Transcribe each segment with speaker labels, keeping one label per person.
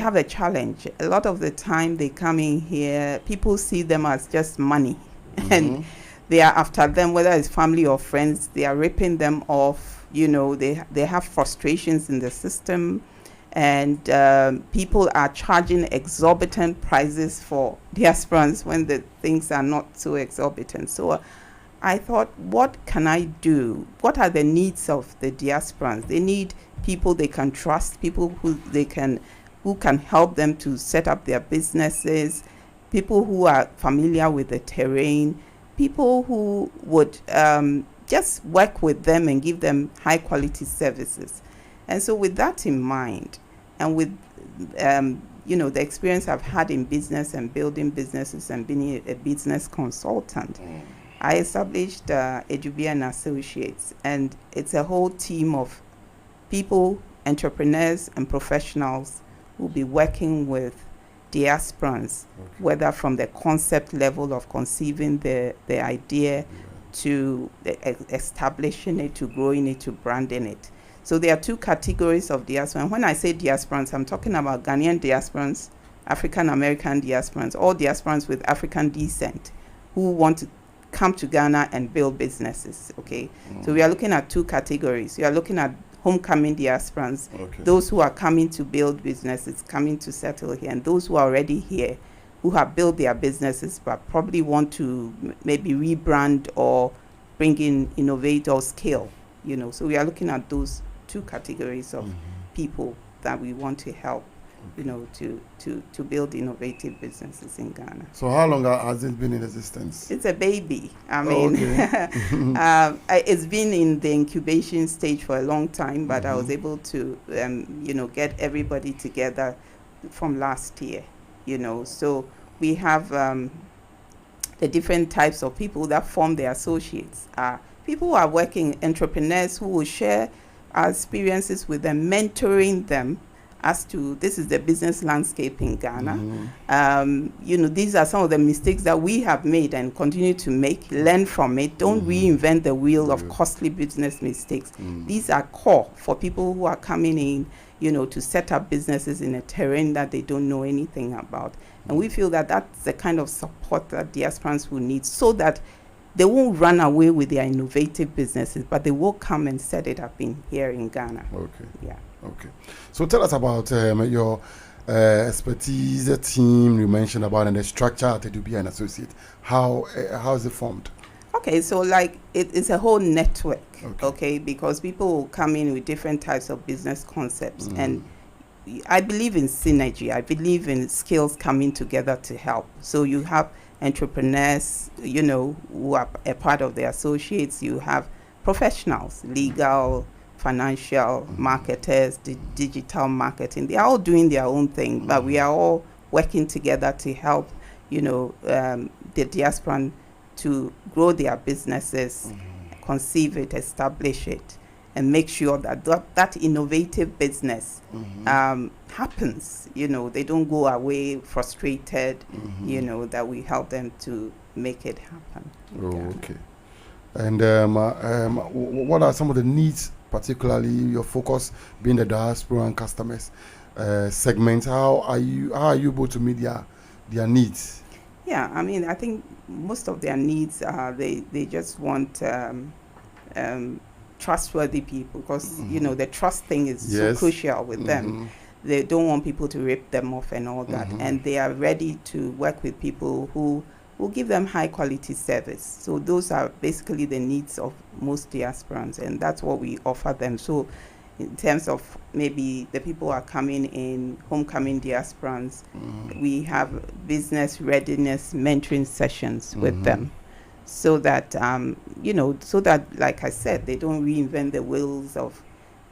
Speaker 1: have a challenge. A lot of the time they come in here, people see them as just money. And they are after them, whether it's family or friends, they are ripping them off. They have frustrations in the system, and people are charging exorbitant prices for diasporans when the things are not so exorbitant. So I thought, what can I do? What are the needs of the diasporans? They need people they can trust, people who can help them to set up their businesses, people who are familiar with the terrain, people who would just work with them and give them high quality services. And so with that in mind, and with the experience I've had in business and building businesses and being a business consultant, I established Ejubia and Associates, and it's a whole team of people, entrepreneurs and professionals who will be working with diasporans, whether from the concept level of conceiving the idea to establishing it, to growing it, to branding it. So there are two categories of diaspora. And when I say diasporans, I'm talking about Ghanaian diasporans, African American diasporans, all diasporans with African descent who want to come to Ghana and build businesses. Okay, so we are looking at two categories. We are looking at homecoming diasporans, those who are coming to build businesses, coming to settle here, and those who are already here, who have built their businesses but probably want to maybe rebrand or bring in, innovate or scale. So we are looking at those two categories of people that we want to help, to build innovative businesses in Ghana.
Speaker 2: So how long has it been in existence?
Speaker 1: It's a baby. I mean, it's been in the incubation stage for a long time, but I was able to, get everybody together from last year, So we have the different types of people that form the associates. People who are working, entrepreneurs who will share our experiences with them, mentoring them as to this is the business landscape in Ghana. These are some of the mistakes that we have made and continue to make. Learn from it. Don't reinvent the wheel of costly business mistakes. These are core for people who are coming in, to set up businesses in a terrain that they don't know anything about. And we feel that that's the kind of support that diasporans will need, so that they won't run away with their innovative businesses, but they will come and set it up here in Ghana.
Speaker 2: Okay.
Speaker 1: Yeah.
Speaker 2: Okay. So tell us about your expertise, the team you mentioned about, and the structure at Ejubia and Associates. How is it formed?
Speaker 1: Okay, so it's a whole network, okay, because people will come in with different types of business concepts, and I believe in synergy. I believe in skills coming together to help. So you have entrepreneurs, who are a part of the associates. You have professionals, legal, financial, marketers, digital marketing. They are all doing their own thing, but we are all working together to help, the diaspora to grow their businesses, conceive it, establish it, and make sure that innovative business happens. They don't go away frustrated, that we help them to make it happen.
Speaker 2: Oh, okay. And what are some of the needs, particularly your focus being the diaspora and customers segment? How are you able to meet their needs?
Speaker 1: Yeah, I mean, I think most of their needs are they just want trustworthy people, because the trust thing is so crucial with them. They don't want people to rip them off and all that, and they are ready to work with people who will give them high quality service. So those are basically the needs of most diasporans, and that's what we offer them. So in terms of maybe the people who are coming in, homecoming diasporans, we have business readiness mentoring sessions with them, so that like I said, they don't reinvent the wheels of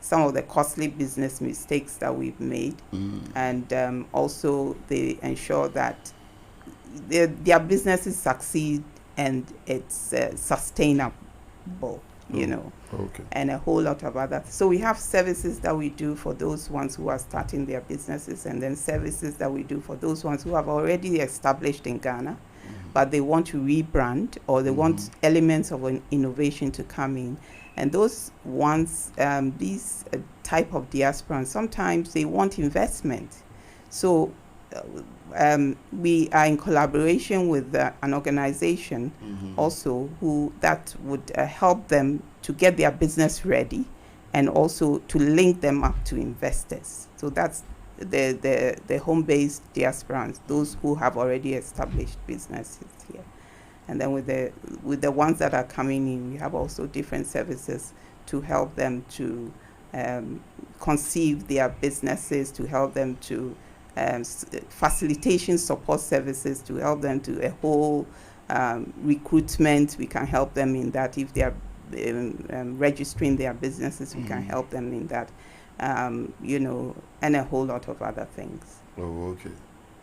Speaker 1: some of the costly business mistakes that we've made, and also they ensure that their businesses succeed and it's sustainable, and a whole lot of other. So we have services that we do for those ones who are starting their businesses, and then services that we do for those ones who have already established in Ghana, but they want to rebrand, or they want elements of an innovation to come in. And those ones, these type of diasporans, sometimes they want investment. So we are in collaboration with an organization also who that would help them to get their business ready and also to link them up to investors. So that's the home-based diasporans, those who have already established businesses here. And then with the ones that are coming in, we have also different services to help them to conceive their businesses, to help them to facilitation support services, to help them to a whole recruitment. We can help them in that. If they are registering their businesses, we can help them in that. You know, and a whole lot of other things.
Speaker 2: Oh,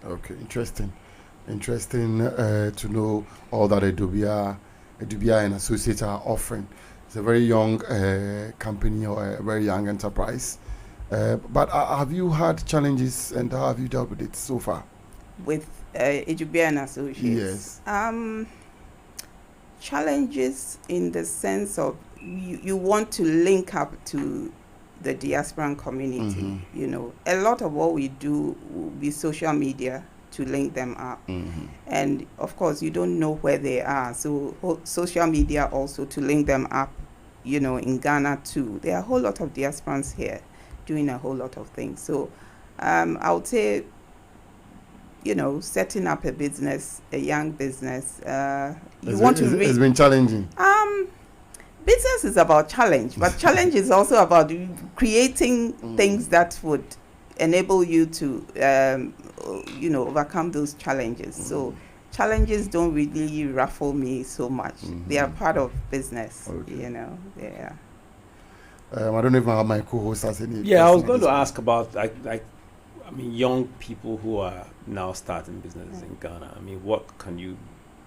Speaker 2: okay. Interesting to know all that Edubia and Associates are offering. It's a very young company or a very young enterprise. But have you had challenges, and how have you dealt with it so far?
Speaker 1: With Edubia and Associates?
Speaker 2: Yes.
Speaker 1: Challenges in the sense of you want to link up to the diasporan community. You know, a lot of what we do will be social media to link them up. And of course, you don't know where they are. So social media also to link them up, you know, in Ghana too. There are a whole lot of diasporans here doing a whole lot of things. So I would say, you know, setting up a business, a young business,
Speaker 2: it's been challenging.
Speaker 1: Business is about challenge, but challenge is also about creating things that would enable you to, you know, overcome those challenges. So challenges don't really ruffle me so much. They are part of business, you know. Yeah.
Speaker 2: I don't know if my co-host has any.
Speaker 3: Yeah, I was going to ask about young people who are now starting businesses in Ghana. I mean, what can you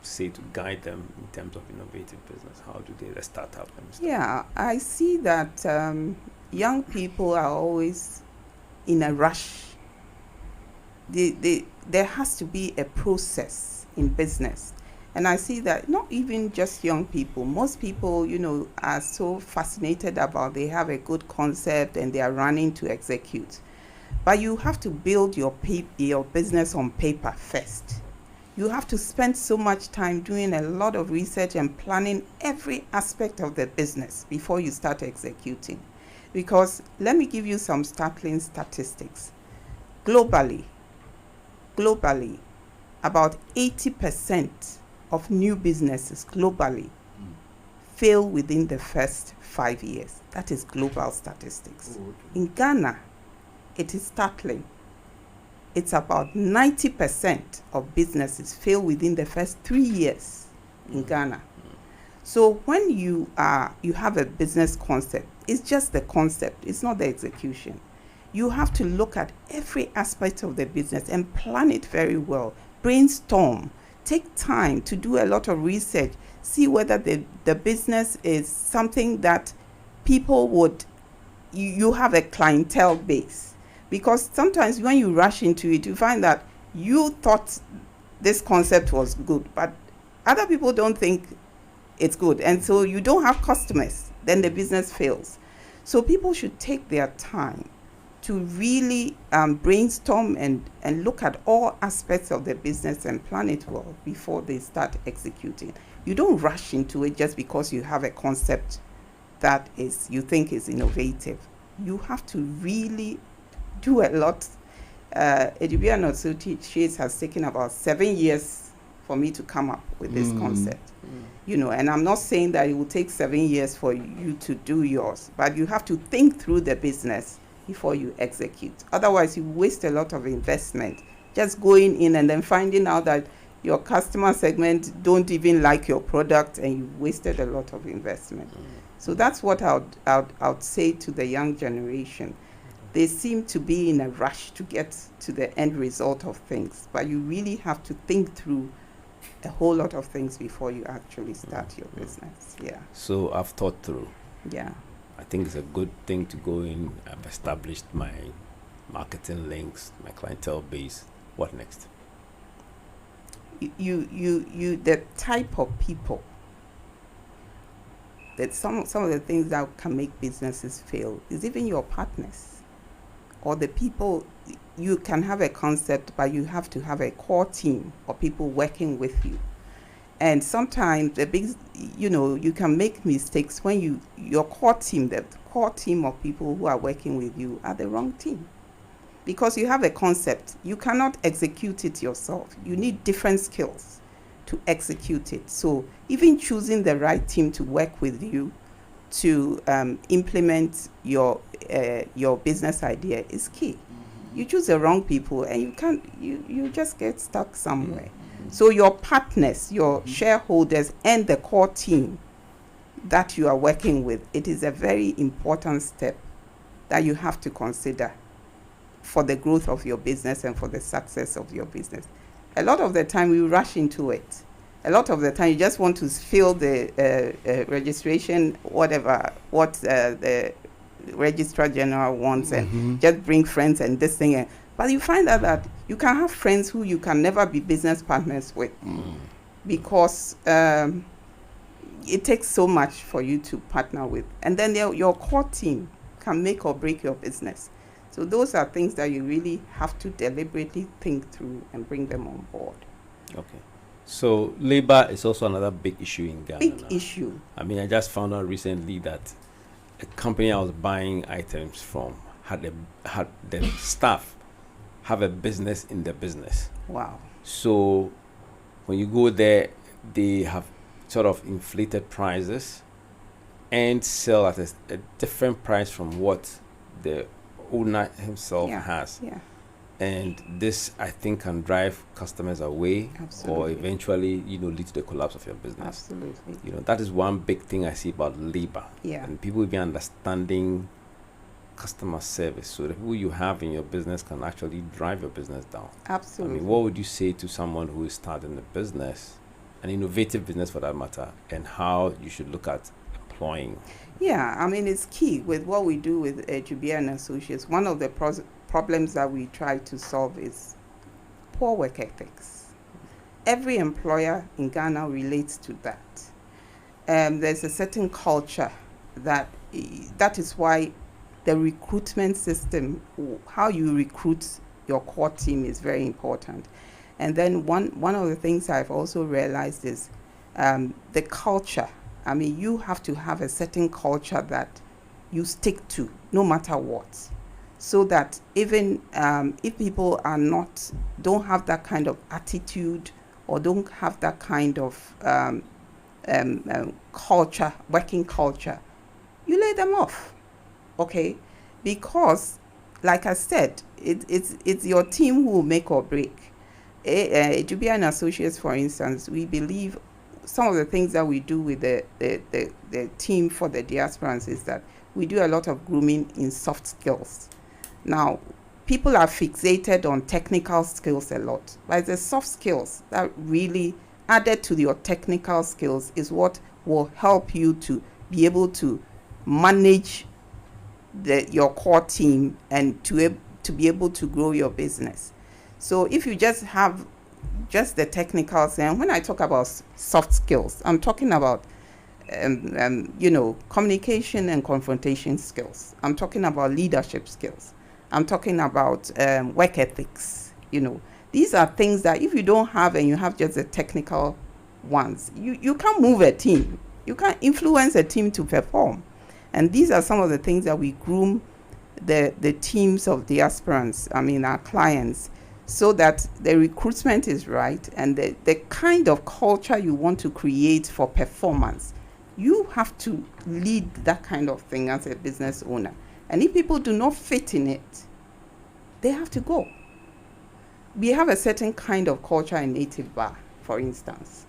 Speaker 3: say to guide them in terms of innovative business? How do they start up and stuff?
Speaker 1: Yeah, I see that young people are always in a rush. There has to be a process in business. And I see that not even just young people, most people, you know, are so fascinated about, they have a good concept and they are running to execute. But you have to build your business on paper first. You have to spend so much time doing a lot of research and planning every aspect of the business before you start executing. Because let me give you some startling statistics. Globally, about 80% of new businesses globally fail within the first 5 years. That is global statistics. In Ghana, it is startling. It's about 90% of businesses fail within the first 3 years in Ghana. So when you have a business concept, it's just the concept, it's not the execution. You have to look at every aspect of the business and plan it very well. Brainstorm, take time to do a lot of research, see whether the business is something that people would, you have a clientele base. Because sometimes when you rush into it, you find that you thought this concept was good, but other people don't think it's good. And so you don't have customers, then the business fails. So people should take their time to really brainstorm and look at all aspects of the business and plan it well before they start executing. You don't rush into it just because you have a concept that you think is innovative. You have to really do a lot. Edubia and Associates has taken about 7 years for me to come up with this concept. You know, and I'm not saying that it will take 7 years for you to do yours, but you have to think through the business before you execute. Otherwise, you waste a lot of investment just going in and then finding out that your customer segment don't even like your product and you wasted a lot of investment. So that's what I'd say to the young generation. They seem to be in a rush to get to the end result of things, but you really have to think through a whole lot of things before you actually start your business. Yeah.
Speaker 3: So I've thought through.
Speaker 1: Yeah.
Speaker 3: I think it's a good thing to go in. I've established my marketing links, my clientele base. What next?
Speaker 1: The type of people that some of the things that can make businesses fail is even your partners. or the people, you can have a concept, but you have to have a core team of people working with you. And sometimes you can make mistakes when your core team, the core team of people who are working with you are the wrong team. Because you have a concept, you cannot execute it yourself. You need different skills to execute it. So even choosing the right team to work with you to implement your business idea is key. You choose the wrong people and you just get stuck somewhere. So your partners, your shareholders, and the core team that you are working with, it is a very important step that you have to consider for the growth of your business and for the success of your business. A lot of the time we rush into it. A lot of the time you just want to fill the registration, what the Registrar General wants, and just bring friends and this thing. But you find out that you can have friends who you can never be business partners with because it takes so much for you to partner with. And then your core team can make or break your business. So those are things that you really have to deliberately think through and bring them on board.
Speaker 3: Okay. So labor is also another big issue in Ghana.
Speaker 1: Big
Speaker 3: now.
Speaker 1: issue.
Speaker 3: I mean, I just found out recently that a company I was buying items from had the staff have a business in the business.
Speaker 1: Wow.
Speaker 3: So when you go there, they have sort of inflated prices and sell at a different price from what the owner himself has.
Speaker 1: Yeah.
Speaker 3: And this, I think, can drive customers away.
Speaker 1: Absolutely.
Speaker 3: Or eventually, lead to the collapse of your business.
Speaker 1: Absolutely.
Speaker 3: That is one big thing I see about labor.
Speaker 1: Yeah.
Speaker 3: And people even understanding customer service. So the people you have in your business can actually drive your business down.
Speaker 1: Absolutely.
Speaker 3: I mean, what would you say to someone who is starting a business, an innovative business for that matter, and how you should look at employing?
Speaker 1: Yeah, I mean, it's key with what we do with Jubia and Associates. One of the problems that we try to solve is poor work ethics. Every employer in Ghana relates to that. There's a certain culture that is why the recruitment system, how you recruit your core team, is very important. And then one of the things I've also realized is the culture. I mean, you have to have a certain culture that you stick to no matter what, so that even if people don't have that kind of attitude or don't have that kind of culture, working culture, you lay them off, okay? Because, like I said, it's your team who will make or break. Jubia and Associates, for instance, we believe some of the things that we do with the team for the diasporans is that we do a lot of grooming in soft skills. Now, people are fixated on technical skills a lot, but the soft skills that really added to your technical skills is what will help you to be able to manage your core team and to be able to grow your business. So if you just have just the technicals, and when I talk about soft skills, I'm talking about communication and confrontation skills. I'm talking about leadership skills. I'm talking about work ethics. These are things that if you don't have and you have just the technical ones, you can't move a team. You can't influence a team to perform. And these are some of the things that we groom the teams of the aspirants, our clients, so that the recruitment is right and the kind of culture you want to create for performance. You have to lead that kind of thing as a business owner. And if people do not fit in it, they have to go. We have a certain kind of culture in Native Bar, for instance.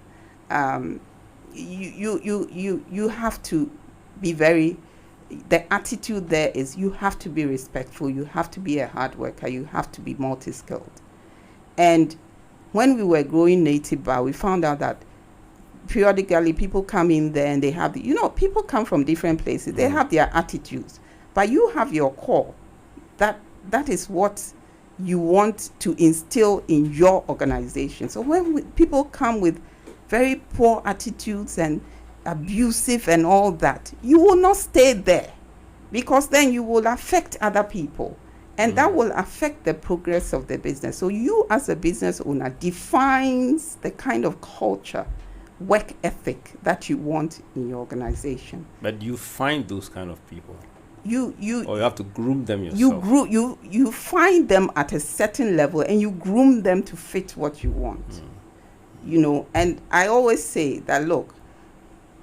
Speaker 1: You have to be the attitude there is you have to be respectful, you have to be a hard worker, you have to be multi-skilled. And when we were growing Native Bar, we found out that periodically people come in there and they have, people come from different places, they have their attitudes, but you have your core. That is what you want to instill in your organization. So when people come with very poor attitudes and abusive and all that, you will not stay there, because then you will affect other people. And that will affect the progress of the business. So you as a business owner defines the kind of culture, work ethic that you want in your organization.
Speaker 3: But you find those kind of people,
Speaker 1: You
Speaker 3: or you have to groom them yourself.
Speaker 1: you find them at a certain level and you groom them to fit what you want. You know, and I always say that, look,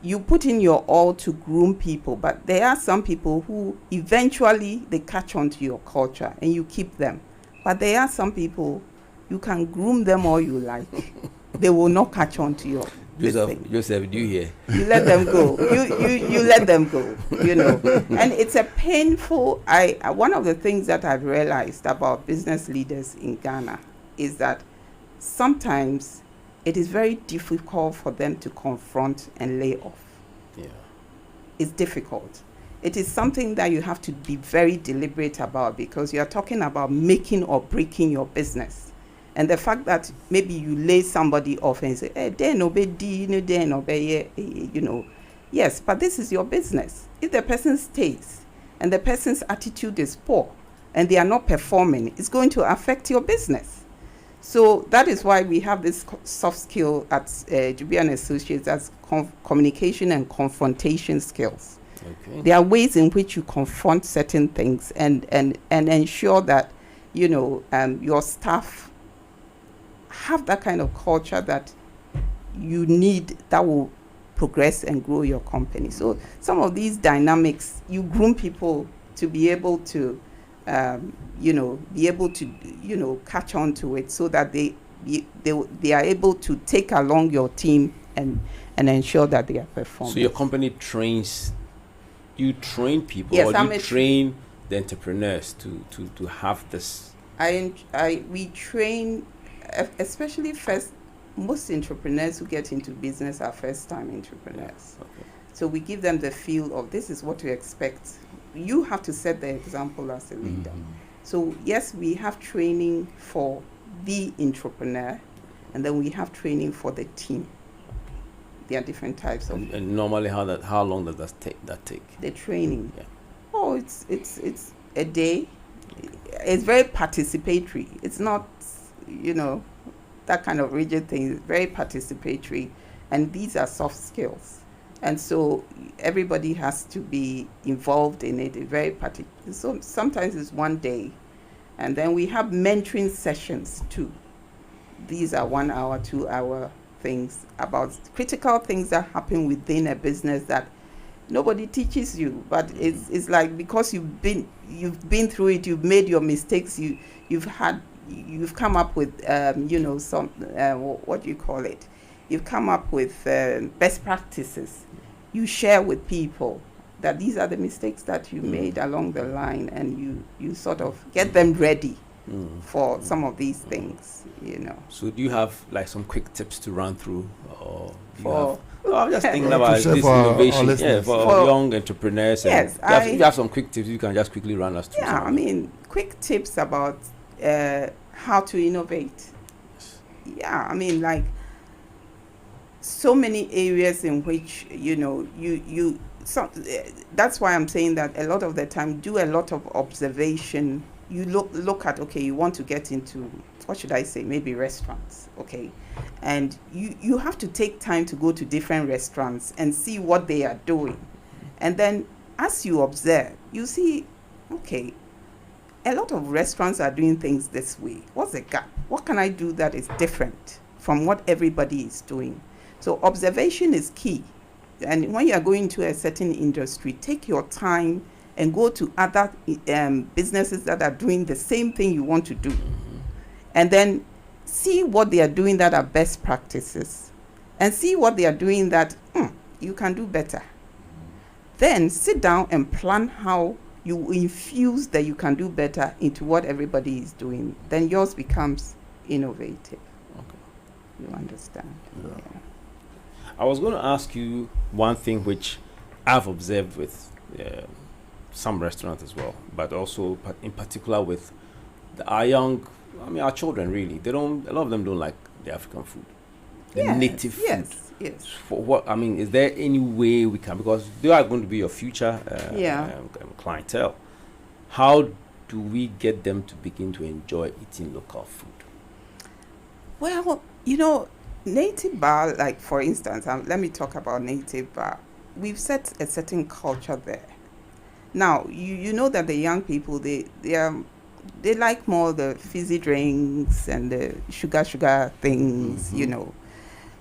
Speaker 1: you put in your all to groom people, but there are some people who eventually they catch on to your culture and you keep them. But there are some people, you can groom them all you like. They will not catch on to your
Speaker 4: Joseph, do you hear?
Speaker 1: You let them go. You let them go, you know. And it's a painful, one of the things that I've realized about business leaders in Ghana is that sometimes it is very difficult for them to confront and lay off.
Speaker 3: Yeah.
Speaker 1: It's difficult. It is something that you have to be very deliberate about because you are talking about making or breaking your business. And the fact that maybe you lay somebody off and say, you know, yes, but this is your business. If the person stays and the person's attitude is poor and they are not performing, it's going to affect your business. So that is why we have this soft skill at Jubilee & Associates as communication and confrontation skills.
Speaker 3: Okay.
Speaker 1: There are ways in which you confront certain things and ensure that, you know, your staff have that kind of culture that you need that will progress and grow your company. So some of these dynamics, you groom people to be able to, catch on to it so that they are able to take along your team and ensure that they are performing.
Speaker 3: So your company trains, you train people,
Speaker 1: yes,
Speaker 3: or you train the entrepreneurs to have this?
Speaker 1: We train, especially most entrepreneurs who get into business are first-time entrepreneurs.
Speaker 3: Okay.
Speaker 1: So we give them the feel of this is what to expect. You have to set the example as a leader. So yes, we have training for the entrepreneur, and then we have training for the team. There are different types of.
Speaker 3: And normally, how long does that take?
Speaker 1: The training.
Speaker 3: Yeah.
Speaker 1: Oh, it's a day. It's very participatory. It's not, you know, that kind of rigid thing. It's very participatory, and these are soft skills. And so everybody has to be involved in it. Very particular. So sometimes it's one day, and then we have mentoring sessions too. These are 1 hour, 2 hour things about critical things that happen within a business that nobody teaches you. But it's like because you've been through it, you've made your mistakes, you've come up with some what do you call it? You've come up with best practices. You share with people that these are the mistakes that you made along the line, and you sort of get them ready for some of these things, you know.
Speaker 3: So do you have like some quick tips to run through, or
Speaker 1: I'm
Speaker 3: just thinking about this innovation, for young entrepreneurs.
Speaker 1: Yes,
Speaker 3: if you have some quick tips, you can just quickly run us through.
Speaker 1: Yeah, I mean, quick tips about how to innovate. Yeah, I mean, like so many areas in which that's why I'm saying that a lot of the time do a lot of observation. You look at, okay, you want to get into, what should I say, maybe restaurants, okay, and you have to take time to go to different restaurants and see what they are doing, and then as you observe, you see, okay, a lot of restaurants are doing things this way. What's the gap? What can I do that is different from what everybody is doing? So observation is key. And when you are going to a certain industry, take your time and go to other businesses that are doing the same thing you want to do. And then see what they are doing that are best practices. And see what they are doing that you can do better. Then sit down and plan how you infuse that you can do better into what everybody is doing. Then yours becomes innovative.
Speaker 3: Okay.
Speaker 1: You understand?
Speaker 2: Yeah.
Speaker 3: I was going to ask you one thing which I've observed with some restaurants as well, but also in particular with our children really. A lot of them don't like the African food, the native food.
Speaker 1: Yes.
Speaker 3: For what, is there any way we can, because they are going to be your future clientele. How
Speaker 4: do we get them to begin to enjoy eating local food?
Speaker 1: Well, Native Bar, like for instance, let me talk about Native Bar. We've set a certain culture there. Now, you know that the young people, they like more the fizzy drinks and the sugar things,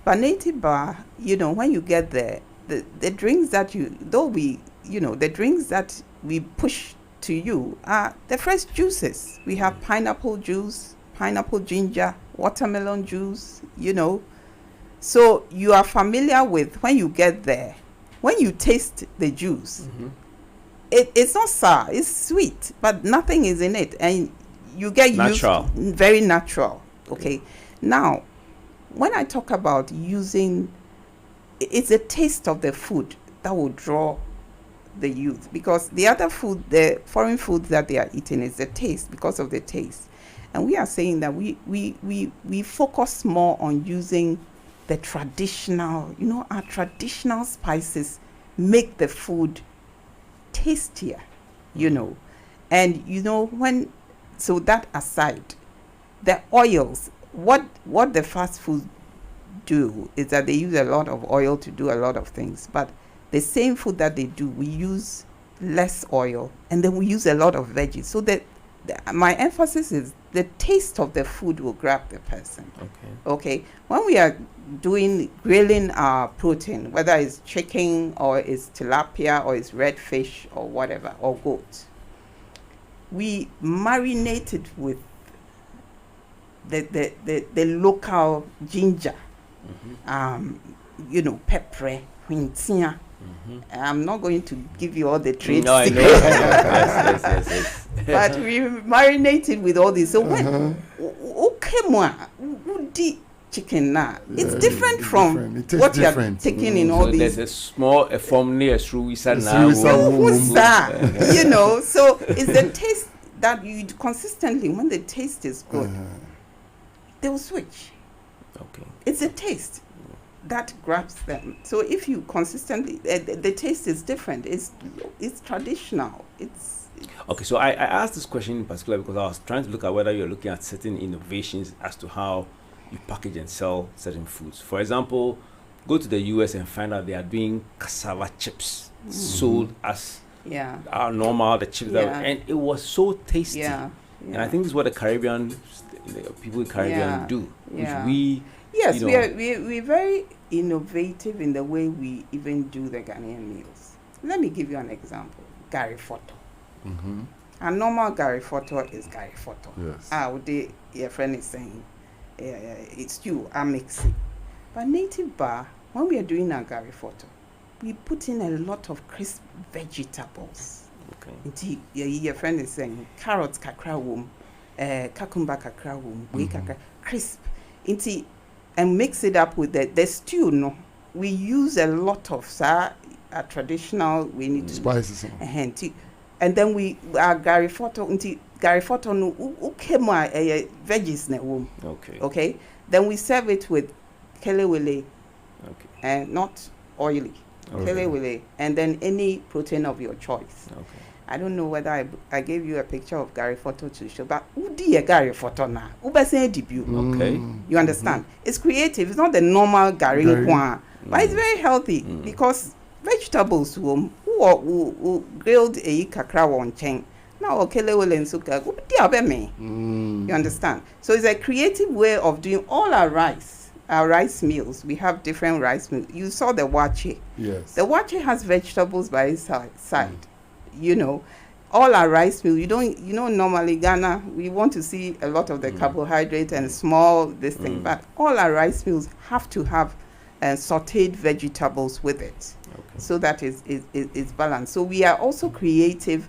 Speaker 1: But Native Bar, when you get there, the drinks that the drinks that we push to you are the fresh juices. We have pineapple juice, pineapple ginger, watermelon juice, So you are familiar with, when you get there, when you taste the juice, it's not sour, it's sweet, but nothing is in it. And you get
Speaker 3: natural.
Speaker 1: Very natural. Okay. Now, when I talk about using, it's a taste of the food that will draw the youth, because the other food, the foreign food that they are eating, is the taste, because of the taste. And we are saying that we focus more on using the traditional, our traditional spices make the food tastier, And so that aside, the oils, what the fast food do is that they use a lot of oil to do a lot of things. But the same food that they do, we use less oil, and then we use a lot of veggies. So that my emphasis is the taste of the food will grab the person. Okay. When we are grilling our protein, whether it's chicken or it's tilapia or it's red fish or whatever, or goat, we marinate it with the local ginger, pepper, huintia. I'm not going to give you all the trade secrets.
Speaker 4: Yes.
Speaker 1: But we marinate it with all this. So when chicken now, it's different from what you are taking in all these.
Speaker 4: There's a small, a formerly a shrew
Speaker 1: So it's the taste that you consistently, when the taste is good, they will switch.
Speaker 4: Okay.
Speaker 1: It's a taste that grabs them. So if you consistently, the taste is different. It's traditional.
Speaker 4: Okay, so I asked this question in particular because I was trying to look at whether you're looking at certain innovations as to how you package and sell certain foods. For example, go to the US and find out they are doing cassava chips sold as our normal, the chips and it was so tasty. And I think this is what the Caribbean, people in the Caribbean do.
Speaker 1: Yes, we're very innovative in the way we even do the Ghanaian meals. Let me give you an example. Gari Foto. A normal Gari Foto is Gari Foto. Yes. Your friend is saying, it's stew, I mix it. But Native Bar, when we are doing our Gari Foto, we put in a lot of crisp vegetables. Okay. Your friend is saying, carrots kakra wom, cucumber kakra wom, crisp. And mix it up with the stew. No, we use a lot of traditional. We need
Speaker 2: spices.
Speaker 1: And then our Gari Foto no veggies ne wom. Okay. Then we serve it with kelewele. And not oily. Kelewele, and then any protein of your choice. I don't know whether I gave you a picture of Gari Foto to show, but udi Gari Foto na ubese debut. You understand? It's creative. It's not the normal Gari kwa, but it's very healthy because vegetables who grilled kakra wonchen. Now kelewele nsuka udi abeme. You understand? So it's a creative way of doing all our rice meals. We have different rice meals. You saw the wache.
Speaker 2: Yes.
Speaker 1: The wache has vegetables by its side. All our rice meal, normally Ghana, we want to see a lot of the carbohydrate and small this thing, but all our rice meals have to have sauteed vegetables with it, so that it's balanced. So we are also creative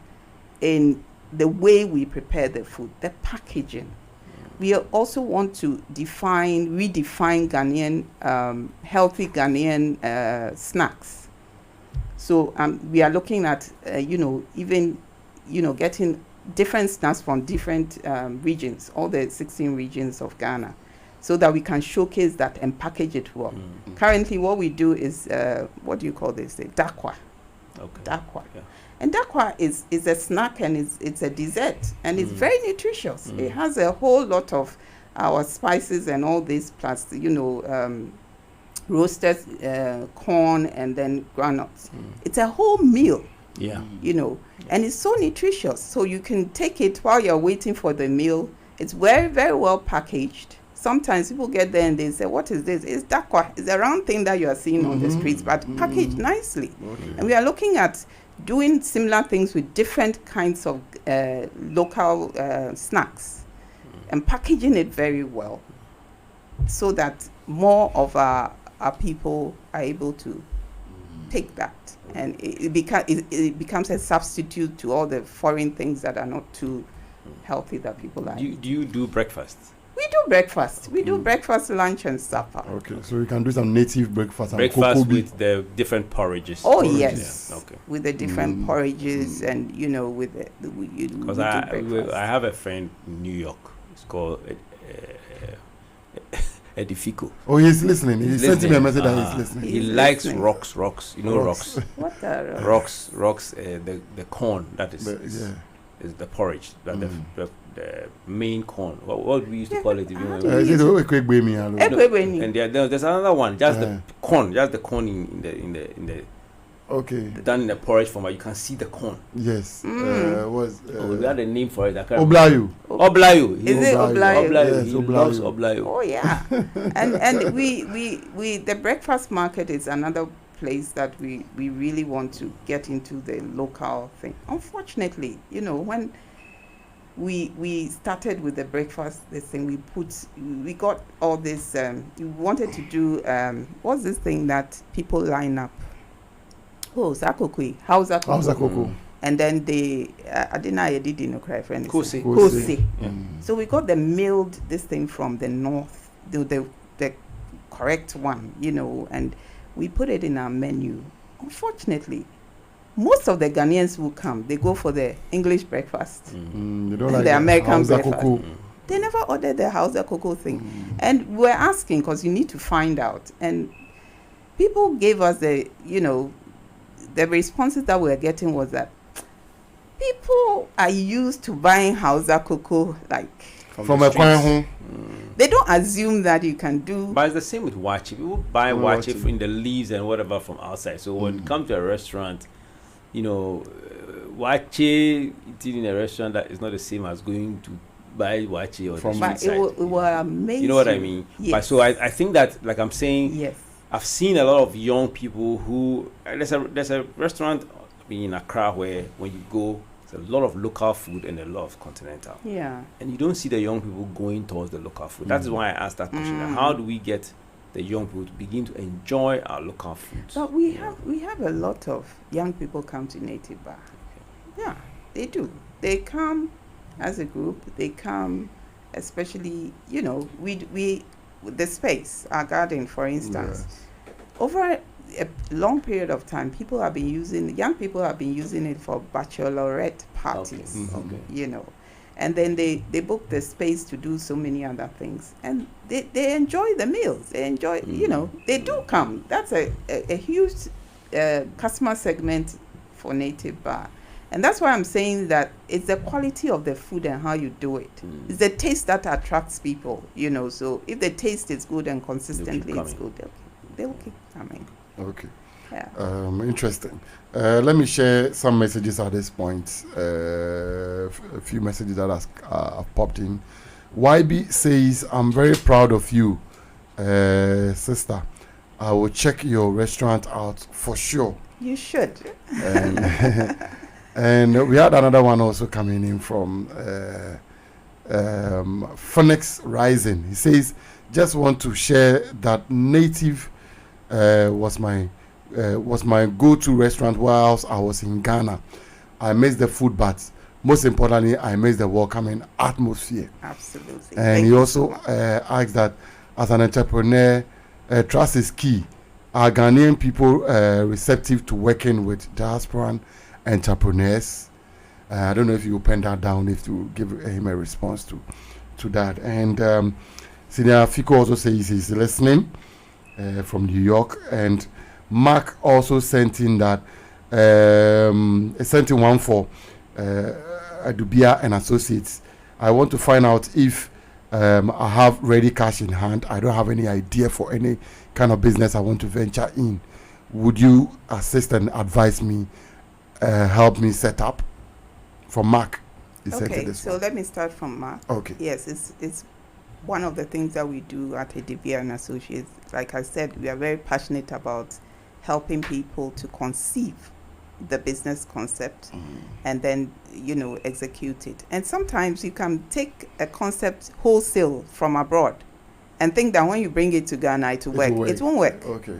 Speaker 1: in the way we prepare the food, the packaging. We also want to redefine Ghanaian, healthy Ghanaian snacks. So we are looking at, getting different snacks from different regions, all the 16 regions of Ghana, so that we can showcase that and package it well. Currently, what we do is, what do you call this? Dakwa. Dakwa. And dakwa is a snack, and it's a dessert, and it's very nutritious. It has a whole lot of our spices and all these plus, roasted corn and then granules. It's a whole meal,
Speaker 4: Yeah.
Speaker 1: and it's so nutritious. So you can take it while you're waiting for the meal. It's very, very well packaged. Sometimes people get there and they say, what is this? It's dakwa. It's a round thing that you are seeing on the streets, but packaged nicely.
Speaker 2: Okay.
Speaker 1: And we are looking at doing similar things with different kinds of local snacks and packaging it very well so that more of our people are able to take that. And it becomes a substitute to all the foreign things that are not too healthy that people are.
Speaker 4: Do you do breakfast?
Speaker 1: We do breakfast. We do breakfast, lunch, and supper.
Speaker 2: Okay, so you can do some native breakfast and
Speaker 4: Breakfast
Speaker 2: cocoa bean.
Speaker 4: with the different porridges.
Speaker 1: Oh
Speaker 2: Porridges.
Speaker 1: yes,
Speaker 4: Yeah, okay.
Speaker 1: with the different porridges and with the we do
Speaker 4: Because
Speaker 1: breakfast.
Speaker 4: I have a friend in New York. It's called Edifico.
Speaker 2: Oh, he's listening. He sent me a
Speaker 4: listening.
Speaker 2: message that
Speaker 4: Ah.
Speaker 2: he's listening.
Speaker 4: He
Speaker 1: He's
Speaker 4: likes
Speaker 1: listening.
Speaker 4: rocks. You know
Speaker 2: Rocks.
Speaker 4: rocks.
Speaker 1: What are
Speaker 4: Rocks. The corn that is the porridge. That the main corn. What we used to call it. If you
Speaker 1: how
Speaker 4: know.
Speaker 1: do
Speaker 2: Is it
Speaker 1: you-
Speaker 2: a quick baby? Hello?
Speaker 1: Ekwebeni.
Speaker 4: And there's another one. Just the corn. Just the corn in the
Speaker 2: Okay.
Speaker 4: done in the porridge form. You can see the corn.
Speaker 2: Yes.
Speaker 4: We had a name for it. I can't
Speaker 2: Oblayu.
Speaker 4: Oblayo.
Speaker 1: Is it Oblayo?
Speaker 2: Yes,
Speaker 4: He
Speaker 2: Oblayo.
Speaker 4: loves Oblayo.
Speaker 1: Oh yeah, and we the breakfast market is another place that we really want to get into the local thing. Unfortunately, when we started with the breakfast, this thing we got all this. We wanted to do what's this thing that people line up? Oh, zakokwe, Hausa
Speaker 2: How's that
Speaker 1: cocoa.
Speaker 2: cocoa?
Speaker 1: And then I didn't know I didn't cry friend.
Speaker 4: Kose.
Speaker 1: Kose.
Speaker 4: Yeah.
Speaker 1: So we got the milled this thing from the north, the correct one, and we put it in our menu. Unfortunately, most of the Ghanaians who come, they go for the English breakfast.
Speaker 2: You don't like
Speaker 1: The American
Speaker 2: Hausa
Speaker 1: breakfast.
Speaker 2: cocoa.
Speaker 1: They never ordered the Hausa cocoa thing. And we're asking because you need to find out. And people gave us the responses that we're getting was that people are used to buying Hausa cocoa like
Speaker 2: From
Speaker 4: the
Speaker 2: a
Speaker 4: streets.
Speaker 2: home.
Speaker 1: they don't assume that you can do.
Speaker 4: But it's the same with wachi. People buy
Speaker 2: Wachi.
Speaker 4: wachi in the leaves and whatever from outside. So when you come to a restaurant, wachi eating in a restaurant that is not the same as going to buy wachi or
Speaker 2: From-
Speaker 4: the
Speaker 1: But
Speaker 4: street side.
Speaker 1: it will amaze
Speaker 4: You know what I mean?
Speaker 1: Yes.
Speaker 4: But so I think that, like I'm saying,
Speaker 1: Yes.
Speaker 4: I've seen a lot of young people who there's a restaurant in Accra where when you go, there's a lot of local food and a lot of continental,
Speaker 1: Yeah.
Speaker 4: and you don't see the young people going towards the local food. That is why I asked that question: how do we get the young people to begin to enjoy our local foods?
Speaker 1: But we have a lot of young people come to Native Bar. Yeah, they do. They come as a group. They come, especially we the space, our garden, for instance. Over a long period of time, young people have been using it for bachelorette parties.
Speaker 4: Okay.
Speaker 1: And then they book the space to do so many other things, and they enjoy the meals. They enjoy, they do come. That's a huge customer segment for Native Bar. And that's why I'm saying that it's the quality of the food and how you do it. It's the taste that attracts people, So if the taste is good and consistently it's
Speaker 4: coming.
Speaker 1: good, they'll keep coming.
Speaker 2: Okay.
Speaker 1: Yeah.
Speaker 2: Interesting. Let me share some messages at this point. A few messages that have popped in. YB says, I'm very proud of you, sister. I will check your restaurant out for sure.
Speaker 1: You should.
Speaker 2: And we had another one also coming in from Phoenix Rising. He says, just want to share that Native was my go-to restaurant whilst I was in Ghana. I miss the food, but most importantly, I miss the welcoming atmosphere.
Speaker 1: Absolutely.
Speaker 2: And he also asked that as an entrepreneur, trust is key. Are Ghanaian people receptive to working with diasporan entrepreneurs? I don't know if you pen that down, if you give him a response to that. And Senior Fico also says he's listening from New York. And Mark also sent in that sent in one for Adubia and Associates. I want to find out if I have ready cash in hand. I don't have any idea for any kind of business I want to venture in. Would you assist and advise me, help me set up? From Mark.
Speaker 1: Okay, so let me start from Mark.
Speaker 2: Okay.
Speaker 1: Yes, it's one of the things that we do at Adubia and Associates. Like I said, we are very passionate about helping people to conceive the business concept and then, execute it. And sometimes you can take a concept wholesale from abroad and think that when you bring it to Ghana, it won't work.
Speaker 2: Okay.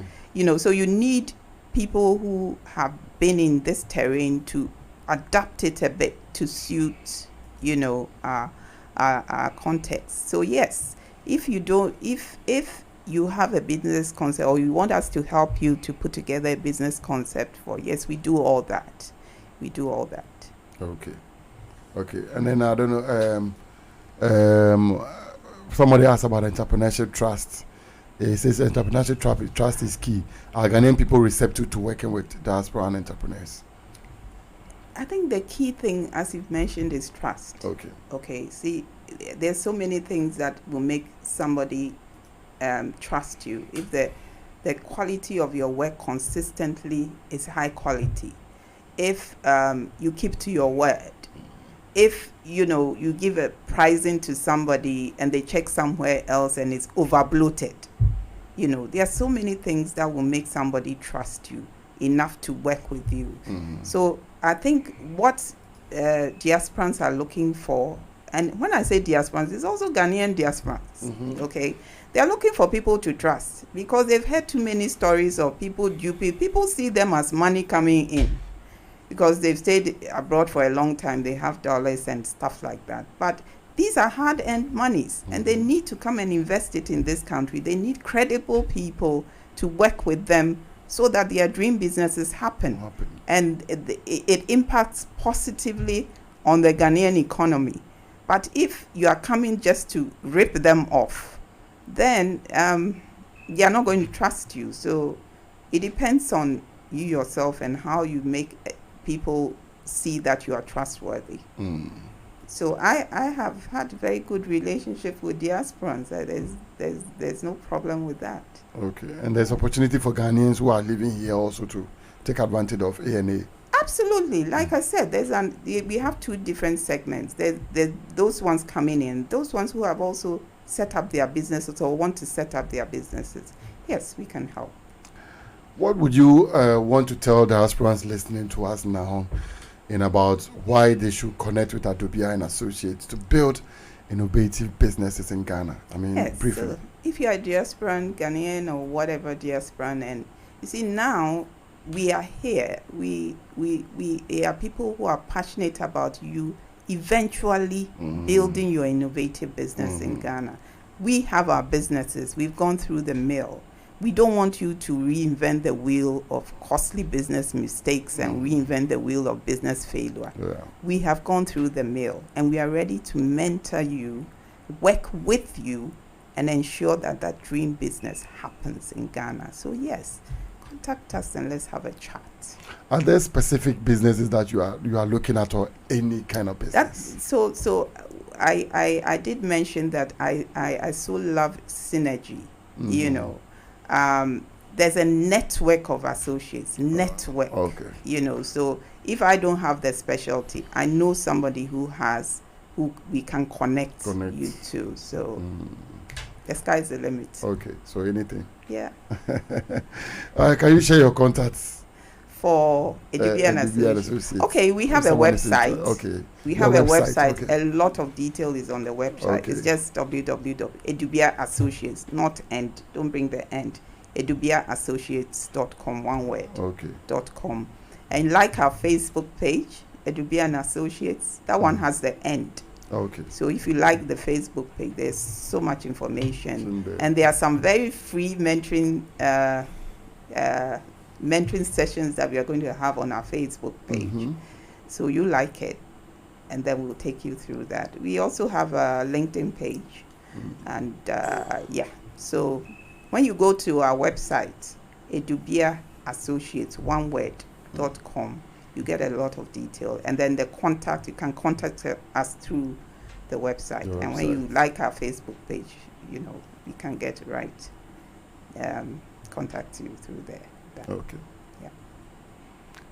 Speaker 1: So you need people who have been in this terrain to adapt it a bit to suit, our context. So yes, if you have a business concept or you want us to help you to put together a business concept yes, we do all that.
Speaker 2: Okay. And then I don't know, somebody asked about entrepreneurship trust. It says entrepreneurship trust is key. Are Ghanaian people receptive to working with diaspora and entrepreneurs?
Speaker 1: I think the key thing, as you've mentioned, is trust. Okay. See, there's so many things that will make somebody trust you. If the quality of your work consistently is high quality, if you keep to your word, if you give a pricing to somebody and they check somewhere else and it's over bloated, there are so many things that will make somebody trust you enough to work with you. So I think what diasporans are looking for, and when I say diasporans, it's also Ghanaian diasporans, okay? They are looking for people to trust because they've heard too many stories of people duping. People see them as money coming in because they've stayed abroad for a long time. They have dollars and stuff like that. But these are hard-earned monies, and they need to come and invest it in this country. They need credible people to work with them so that their dream businesses happen. And it impacts positively on the Ghanaian economy. But if you are coming just to rip them off, then they are not going to trust you. So it depends on you yourself and how you make people see that you are trustworthy. So I have had very good relationship with diasporans. There's no problem with that.
Speaker 2: Okay, and there's opportunity for Ghanaians who are living here also to take advantage of ANA.
Speaker 1: Absolutely. Like I said, we have two different segments. There's those ones coming in, those ones who have also set up their businesses or want to set up their businesses. Yes, we can help.
Speaker 2: What would you want to tell diasporans listening to us now in about why they should connect with Adubia and Associates to build innovative businesses in Ghana? I mean,
Speaker 1: yes,
Speaker 2: briefly.
Speaker 1: So if you are diasporan, Ghanaian or whatever diasporan, and you see now we are here. We are people who are passionate about you eventually building your innovative business in Ghana. We have our businesses. We've gone through the mill. We don't want you to reinvent the wheel of costly business mistakes and reinvent the wheel of business failure.
Speaker 2: Yeah.
Speaker 1: We have gone through the mill and we are ready to mentor you, work with you, and ensure that that dream business happens in Ghana. So yes, contact us and let's have a chat.
Speaker 2: Are there specific businesses that you are looking at, or any kind of business?
Speaker 1: So I did mention that I so love synergy. There's a network of associates. Okay. So if I don't have the specialty, I know somebody who we can connect you to. So the sky's the limit.
Speaker 2: Okay, so anything.
Speaker 1: Yeah.
Speaker 2: Can you share your contacts?
Speaker 1: For Adubia and Associates. Okay, we have a website.
Speaker 2: Okay.
Speaker 1: We have a website. Okay. A lot of detail is on the website. Okay. It's just www.adubiaassociates, not end. Don't bring the end. adubiaassociates.com, one word.
Speaker 2: Okay.
Speaker 1: .com. And like our Facebook page, Adubia and Associates, that one has the end.
Speaker 2: Okay.
Speaker 1: So if you like the Facebook page, there's so much information. And there are some very free mentoring sessions that we are going to have on our Facebook page. So you like it, and then we'll take you through that. We also have a LinkedIn page. And so when you go to our website, Adubia Associates, one word, hopsans.com. You get a lot of detail. And then the contact, you can contact us through the website. And when you like our Facebook page, you know, we can get right. Contact you through there.
Speaker 2: Okay.
Speaker 1: Yeah.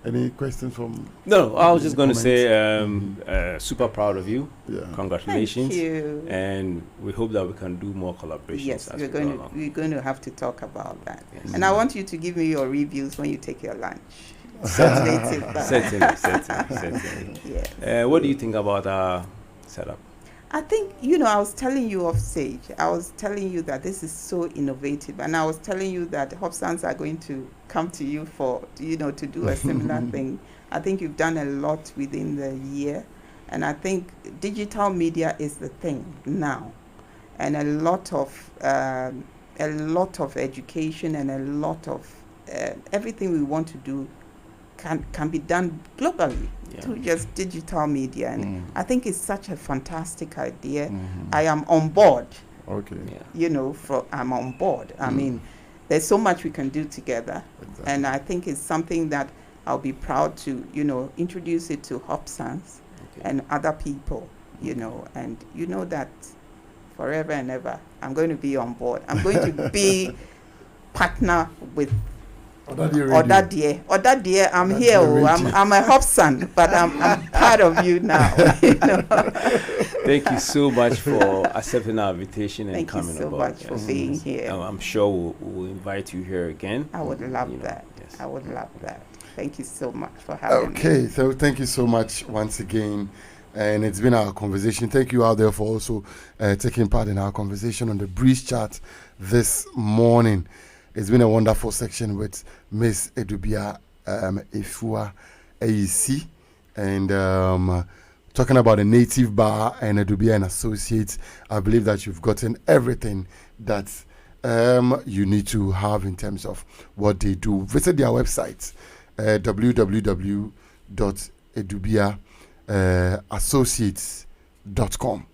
Speaker 2: Any questions from?
Speaker 3: No, I was just going to say, super proud of you.
Speaker 2: Yeah.
Speaker 3: Congratulations.
Speaker 1: Thank you.
Speaker 3: And we hope that we can do more collaborations.
Speaker 1: Yes,
Speaker 3: as
Speaker 1: we're
Speaker 3: we go along.
Speaker 1: going to have to talk about that.
Speaker 3: Yes.
Speaker 1: And I want you to give me your reviews when you take your lunch. Certainly.
Speaker 3: Yes. What do you think about our setup?
Speaker 1: I think, you know, I was telling you of Sage. I was telling you that this is so innovative. And I was telling you that Hopsans are going to come to you for, you know, to do a similar thing. I think you've done a lot within the year. And I think digital media is the thing now. And a lot of education and a lot of everything we want to do can be done globally through just digital media. And I think it's such a fantastic idea. I am on board.
Speaker 2: Okay.
Speaker 3: Yeah.
Speaker 1: You know, I'm on board. I mean, there's so much we can do together.
Speaker 2: Exactly.
Speaker 1: And I think it's something that I'll be proud to, you know, introduce it to Hopsans and other people, you know, and you know that forever and ever, I'm going to be on board. I'm going to be partner with Odadie. I'm here. I'm a Hopsan, but I'm part of you now. You know?
Speaker 3: Thank you so much for accepting our invitation and coming
Speaker 1: Thank you so
Speaker 3: aboard.
Speaker 1: much for being here.
Speaker 3: I'm sure we'll invite you here again.
Speaker 1: I would love
Speaker 3: You know,
Speaker 1: that.
Speaker 3: yes.
Speaker 1: I would love that. Thank you so much for having me.
Speaker 2: Okay, so thank you so much once again. And it's been our conversation. Thank you out there for also taking part in our conversation on the Breeze Chat this morning. It's been a wonderful section with Miss Edubia Efua AEC and talking about a native bar and Edubia and Associates. I believe that you've gotten everything that you need to have in terms of what they do. Visit their website, www.edubiaassociates.com,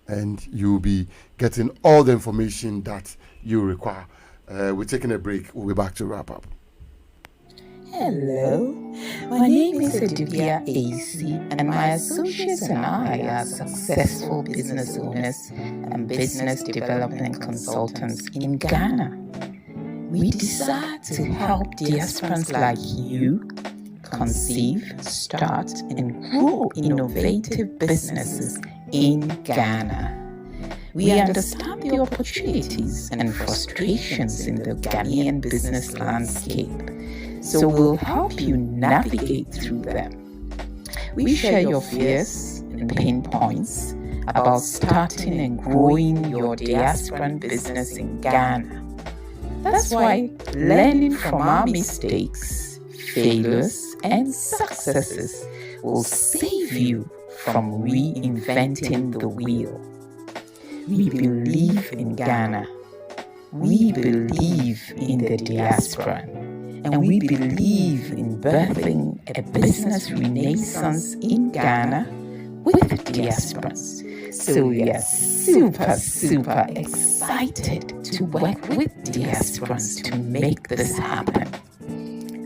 Speaker 2: and you'll be getting all the information that you require. We're taking a break. We'll be back to wrap up.
Speaker 5: Hello, my name is Edubia AC, and my associates and I are successful business owners and business development consultants in Ghana. We desire to help diasporans like you conceive, start, and grow innovative businesses in Ghana. We understand the opportunities and frustrations in the Ghanaian business landscape, so we'll help you navigate through them. We share your fears and pain points about starting and growing your diasporan business in Ghana. That's why learning from our mistakes, failures, and successes will save you from reinventing the wheel. We believe in Ghana. We believe in the diaspora. And we believe in birthing a business renaissance in Ghana with diasporans. So we are super excited to work with diasporans to make this happen.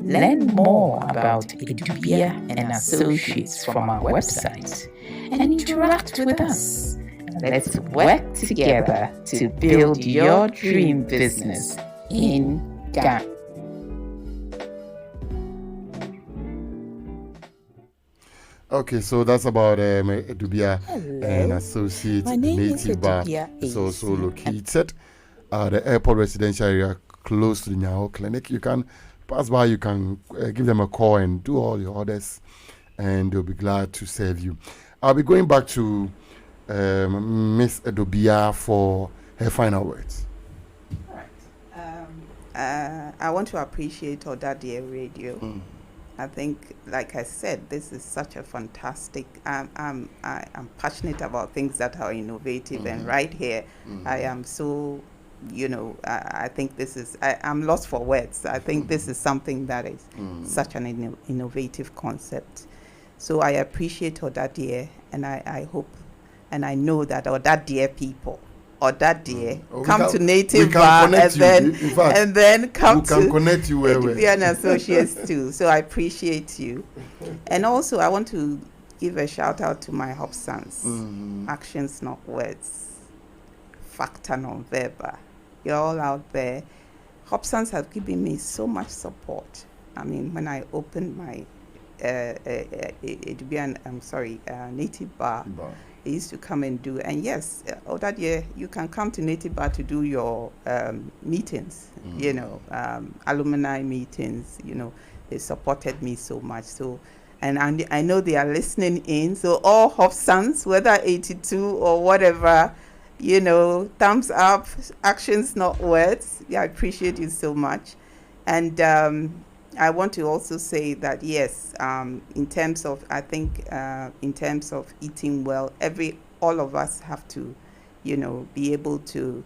Speaker 5: Learn more about Edubia and Associates from our website and interact with us. Let's work together to build your dream business in Ghana.
Speaker 2: Okay, so that's about Edubia and Associates Native Bar. It's also located at the airport residential area close to the Nyao Clinic. You can pass by, you can give them a call and do all your orders, and they'll be glad to serve you. I'll be going back to Miss Edubia for her final words.
Speaker 1: All right. I want to appreciate Odadie Radio. I think, like I said, this is such a fantastic. I'm passionate about things that are innovative, and right here, I am so. You know, I think this is. I'm lost for words. I think this is something that is such an innovative concept. So I appreciate Odadie, and I hope, and I know that Odadie people Odadie,
Speaker 2: Oh,
Speaker 1: come to Native Bar, and then come to
Speaker 2: connect you where
Speaker 1: and Associates too. So I appreciate you. And also, I want to give a shout out to my Hobsons. Actions, not words. Facta non verba. You're all out there. Hobsons have given me so much support. I mean, when I opened my Native Bar, they used to come and do. And yes, that year you can come to Native Bar to do your meetings, you know, alumni meetings. You know, they supported me so much. So, and I know they are listening in. So all Hobsons, whether 82 or whatever, you know, thumbs up, actions, not words. Yeah, I appreciate you so much. And I want to also say that, yes, in terms of, I think, in terms of eating well, all of us have to, you know, be able to,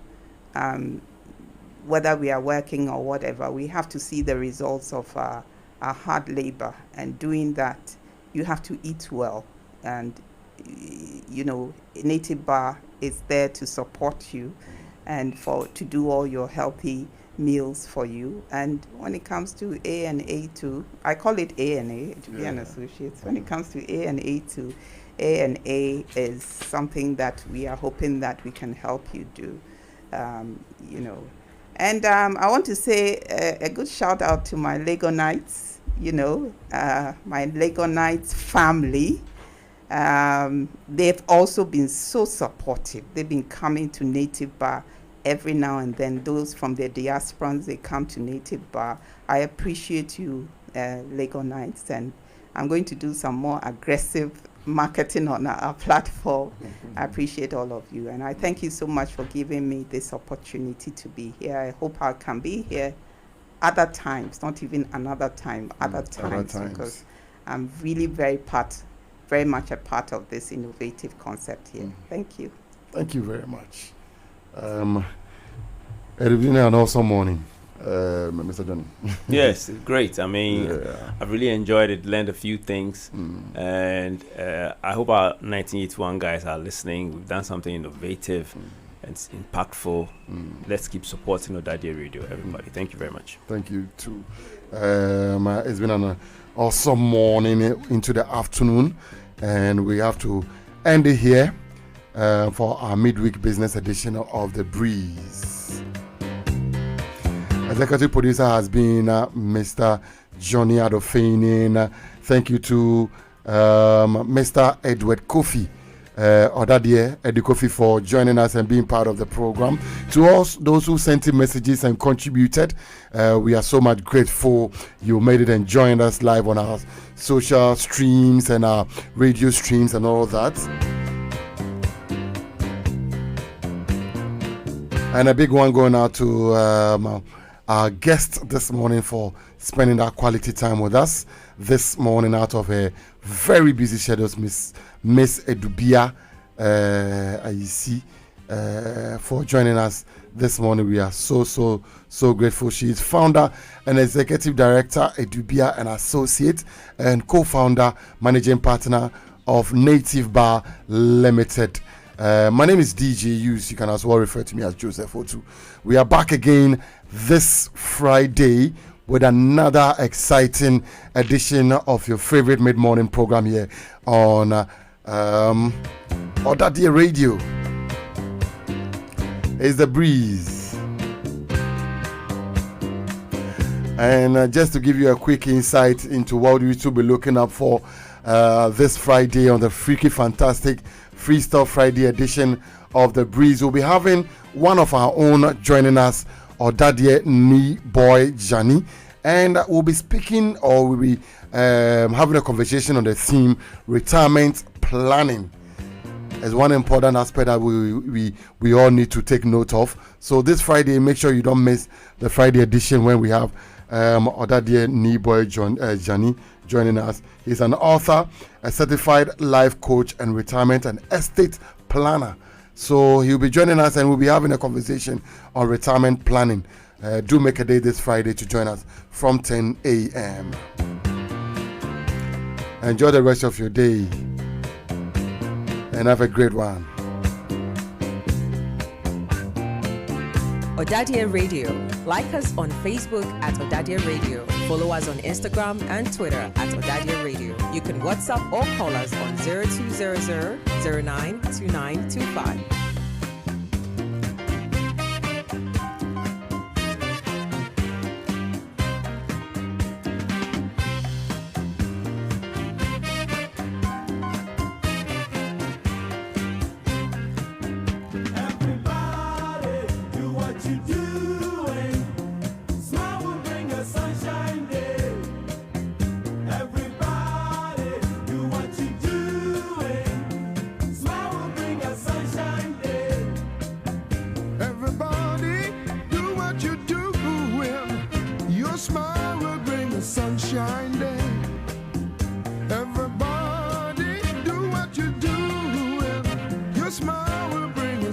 Speaker 1: whether we are working or whatever, we have to see the results of our hard labor. And doing that, you have to eat well. And, you know, Native Bar is there to support you and to do all your healthy meals for you. And when it comes to A&A too, I call it A&A to be an associate. When it comes to A&A too, A&A is something that we are hoping that we can help you do, you know. And I want to say a good shout out to my Lego Knights, you know, my Lego Knights family. They've also been so supportive. They've been coming to Native Bar every now and then. Those from the diasporans, they come to Native Bar. I appreciate you, Lego Knights, and I'm going to do some more aggressive marketing on our platform. I appreciate all of you, and I thank you so much for giving me this opportunity to be here. I hope I can be here other times, not even another time, other times, because I'm really very much a part of this innovative concept here. Thank you.
Speaker 2: Thank you very much. It's been an awesome morning, Mr. Johnny.
Speaker 4: Yes, great. I mean, I've really enjoyed it, learned a few things, and I hope our 1981 guys are listening. We've done something innovative and impactful. Let's keep supporting Odadie Radio, everybody. Thank you very much.
Speaker 2: Thank you, too. It's been an awesome morning into the afternoon, and we have to end it here. For our midweek business edition of The Breeze. Executive producer has been Mr. Johnny Adofenin. Thank you to Mr. Edward Kofi, Odadie Eddie Kofi, for joining us and being part of the program. To all those who sent in messages and contributed, we are so much grateful you made it and joined us live on our social streams and our radio streams and all that. And a big one going out to our guest this morning for spending that quality time with us this morning out of a very busy schedule, Miss Edubia Ayisi, for joining us this morning. We are so grateful. She is founder and executive director, Edubia and Associate, and co-founder, managing partner of Native Bar Limited. My name is DJ Hughes. You can as well refer to me as Joseph Otu. We are back again this Friday with another exciting edition of your favorite mid-morning program here on Odadie Radio. It's The Breeze. And just to give you a quick insight into what we will be looking up for this Friday on the Freaky Fantastic Freestyle Friday edition of The Breeze, we'll be having one of our own joining us, Odadie Ni Boy Jani, and we'll be speaking, or we'll be having a conversation on the theme retirement planning. As one important aspect that we all need to take note of. So this Friday, make sure you don't miss the Friday edition when we have Odadie Ni Boy Jani joining us. He's an author, a certified life coach, and retirement and estate planner. So he'll be joining us and we'll be having a conversation on retirement planning. Do make a day this Friday to join us from 10 a.m. Enjoy the rest of your day and have a great one.
Speaker 6: Odadia Radio. Like us on Facebook at Odadia Radio. Follow us on Instagram and Twitter at Odadia Radio. You can WhatsApp or call us on 0200 092925.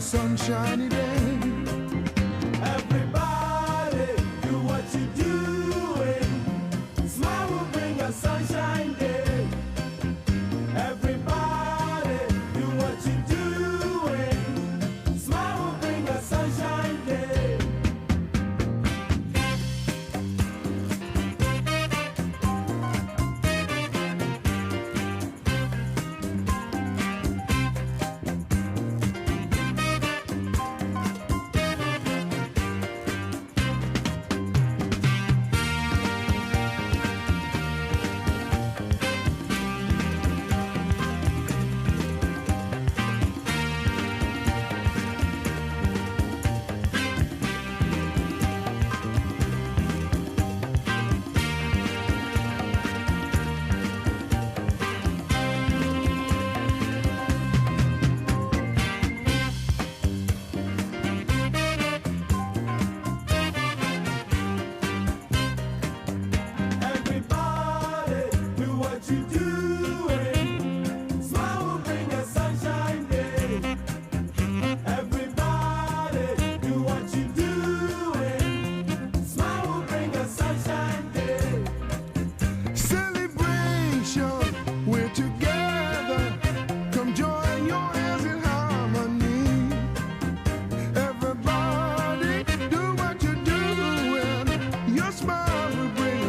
Speaker 7: Sunshiny day. Everybody, do what you doing. Smile will bring a sunshine day. Everybody, do what you doing. Smile will bring a sunshine day.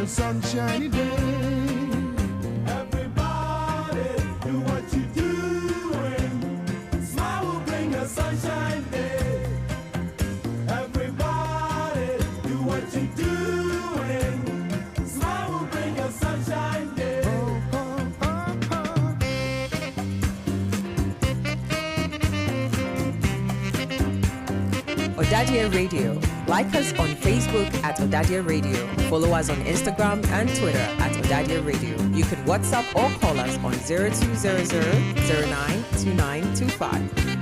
Speaker 7: Sunshiny day. Everybody, do what you doing. Smile will bring a sunshine day. Everybody, do what you doing. Smile will bring a sunshine day.
Speaker 6: Odadia Radio. Like us on Facebook at Odadia Radio. Follow us on Instagram and Twitter at Odadia Radio. You can WhatsApp or call us on 0200 092925.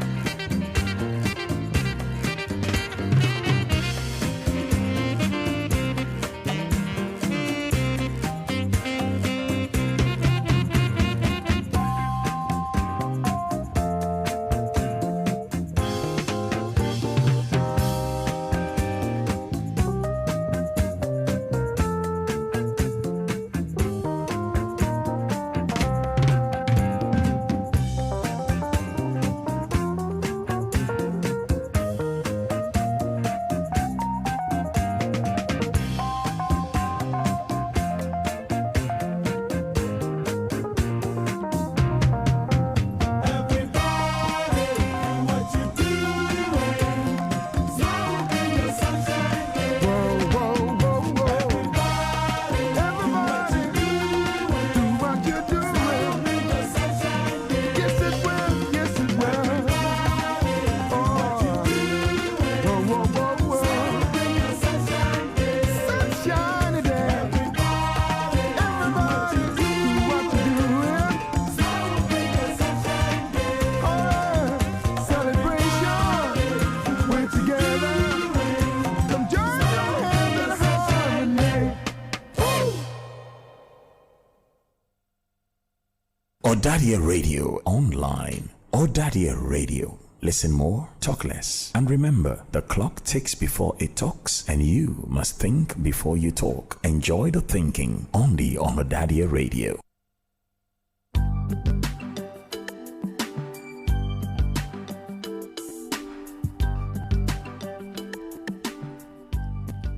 Speaker 8: Odadia Radio online. Odadia Radio. Listen more, talk less. And remember, the clock ticks before it talks, and you must think before you talk. Enjoy the thinking only on Odadia Radio.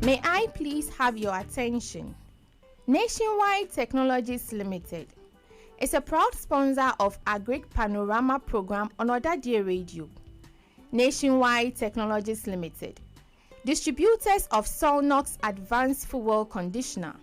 Speaker 9: May I please have your attention? Nationwide Technologies Limited is a proud sponsor of Agric Panorama program on Odadie Radio. Nationwide Technologies Limited, distributors of Solnox Advanced Fuel Conditioner,